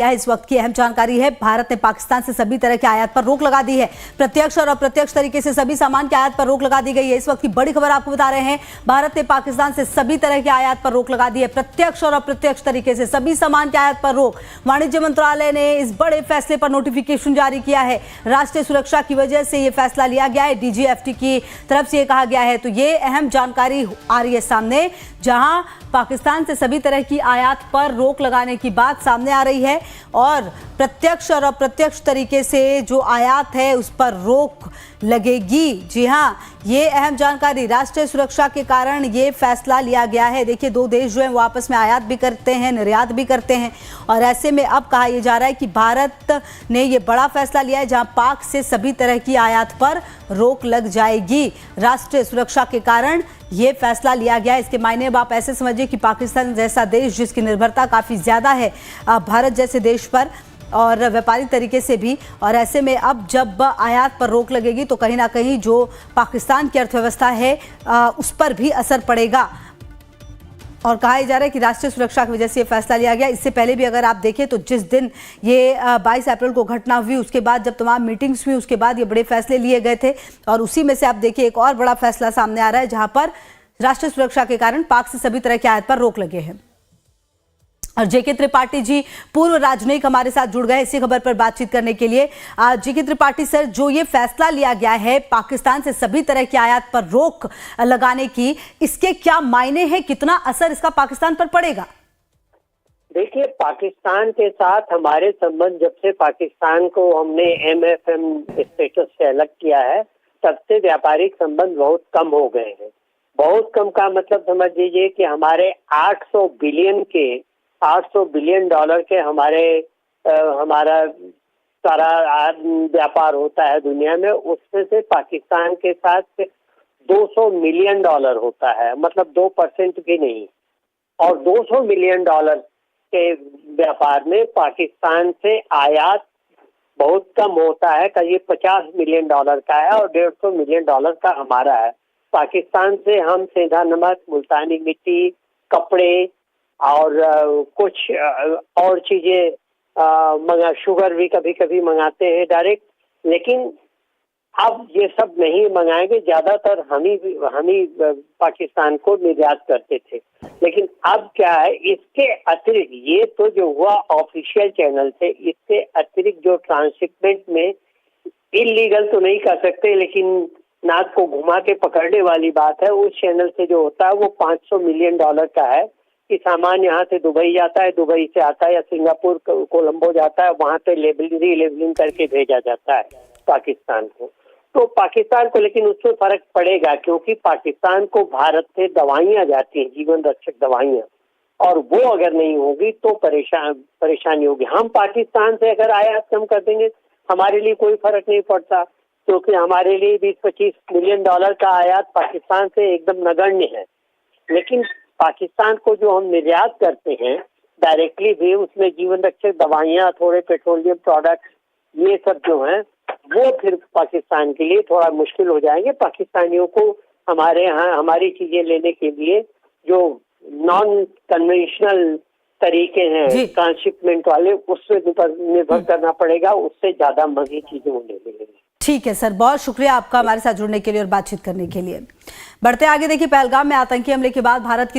यह इस वक्त की अहम जानकारी है। भारत ने पाकिस्तान से सभी तरह के आयात पर रोक लगा दी है। प्रत्यक्ष और अप्रत्यक्ष तरीके से सभी सामान के आयात पर रोक लगा दी गई है। इस वक्त की बड़ी खबर आपको बता रहे हैं, भारत ने पाकिस्तान से सभी तरह के आयात पर रोक लगा दी है। प्रत्यक्ष और अप्रत्यक्ष तरीके से सभी सामान के आयात पर रोक। वाणिज्य मंत्रालय ने इस बड़े फैसले पर नोटिफिकेशन जारी किया है। राष्ट्रीय सुरक्षा की वजह से यह फैसला लिया गया है। डीजीएफटी की तरफ से यह कहा गया है। तो ये अहम जानकारी आ रही है सामने, जहां पाकिस्तान से सभी तरह की आयात पर रोक लगाने की बात सामने आ रही है और प्रत्यक्ष और अप्रत्यक्ष तरीके से जो आयात है उस पर रोक लगेगी। जी हां, ये अहम जानकारी, राष्ट्रीय सुरक्षा के कारण ये फैसला लिया गया है। देखिए, दो देश जो हैं वो आपस में आयात भी करते हैं, निर्यात भी करते हैं और ऐसे में अब कहा यह जा रहा है कि भारत ने ये बड़ा फैसला लिया है जहां पाक से सभी तरह की आयात पर रोक लग जाएगी। राष्ट्रीय सुरक्षा के कारण ये फैसला लिया गया है। इसके मायने अब आप ऐसे समझिए कि पाकिस्तान जैसा देश जिसकी निर्भरता काफ़ी ज़्यादा है भारत जैसे देश पर और व्यापारिक तरीके से भी, और ऐसे में अब जब आयात पर रोक लगेगी तो कहीं ना कहीं जो पाकिस्तान की अर्थव्यवस्था है उस पर भी असर पड़ेगा। और कहा जा रहा है कि राष्ट्रीय सुरक्षा की वजह से ये फैसला लिया गया। इससे पहले भी अगर आप देखें तो जिस दिन ये 22 अप्रैल को घटना हुई, उसके बाद जब तमाम मीटिंग्स हुई, उसके बाद ये बड़े फैसले लिए गए थे और उसी में से आप देखिए एक और बड़ा फैसला सामने आ रहा है जहां पर राष्ट्रीय सुरक्षा के कारण पाक से सभी तरह के आयात पर रोक लगे हैं। और जेके त्रिपाठी जी पूर्व राजनयिक हमारे साथ जुड़ गए इसी खबर पर बातचीत करने के लिए। जेके त्रिपाठी सर, जो ये फैसला लिया गया है पाकिस्तान से सभी तरह की आयात पर रोक लगाने की, इसके क्या मायने हैं, कितना असर इसका पाकिस्तान पर पड़ेगा? देखिए, पाकिस्तान के साथ हमारे संबंध जब से पाकिस्तान को हमने MFN स्टेटस से अलग किया है तब से व्यापारिक संबंध बहुत कम हो गए हैं। बहुत कम का मतलब समझ लीजिए कि हमारे 800 बिलियन डॉलर के हमारा सारा व्यापार होता है दुनिया में, उसमें से पाकिस्तान के साथ 200 मिलियन डॉलर होता है, मतलब 2% भी नहीं। और 200 मिलियन डॉलर के व्यापार में पाकिस्तान से आयात बहुत कम होता है, करीब 50 मिलियन डॉलर का है और 150 मिलियन डॉलर का हमारा है। पाकिस्तान से हम सेंधा नमक, मुल्तानी मिट्टी, कपड़े और कुछ और चीजें शुगर भी कभी कभी मंगाते हैं डायरेक्ट, लेकिन अब ये सब नहीं मंगाएंगे। ज्यादातर हम ही पाकिस्तान को निर्यात करते थे, लेकिन अब क्या है, इसके अतिरिक्त ये तो जो हुआ ऑफिशियल चैनल से, इसके अतिरिक्त जो ट्रांसशिपमेंट में इलीगल तो नहीं कर सकते, लेकिन नाक को घुमा के पकड़ने वाली बात है, उस चैनल से जो होता है वो 500 मिलियन डॉलर का है कि सामान यहाँ से दुबई जाता है, दुबई से आता है या सिंगापुर कोलंबो जाता है, वहां पे लेबलिंग करके भेजा जाता है पाकिस्तान को। तो पाकिस्तान को लेकिन उससे फर्क पड़ेगा क्योंकि पाकिस्तान को भारत से दवाइयाँ जाती हैं, जीवन रक्षक दवाइयाँ, और वो अगर नहीं होगी तो परेशानी होगी। हम पाकिस्तान से अगर आयात कम कर देंगे हमारे लिए कोई फर्क नहीं पड़ता, क्योंकि हमारे लिए 20-25 मिलियन डॉलर का आयात पाकिस्तान से एकदम नगण्य है। लेकिन पाकिस्तान को जो हम निर्यात करते हैं डायरेक्टली भी, उसमें जीवन रक्षक दवाइयाँ, थोड़े पेट्रोलियम प्रोडक्ट, ये सब जो हैं वो फिर पाकिस्तान के लिए थोड़ा मुश्किल हो जाएंगे। पाकिस्तानियों को हमारे यहाँ हमारी चीजें लेने के लिए जो नॉन कन्वेंशनल तरीके हैं ट्रांसशिपमेंट वाले, उससे निर्भर करना पड़ेगा, उससे ज्यादा महंगी चीजें उन्हें मिलेंगी। ठीक है सर, बहुत शुक्रिया आपका हमारे साथ जुड़ने के लिए और बातचीत करने के लिए। बढ़ते आगे, देखिए, पहलगाम में आतंकी हमले के बाद भारत की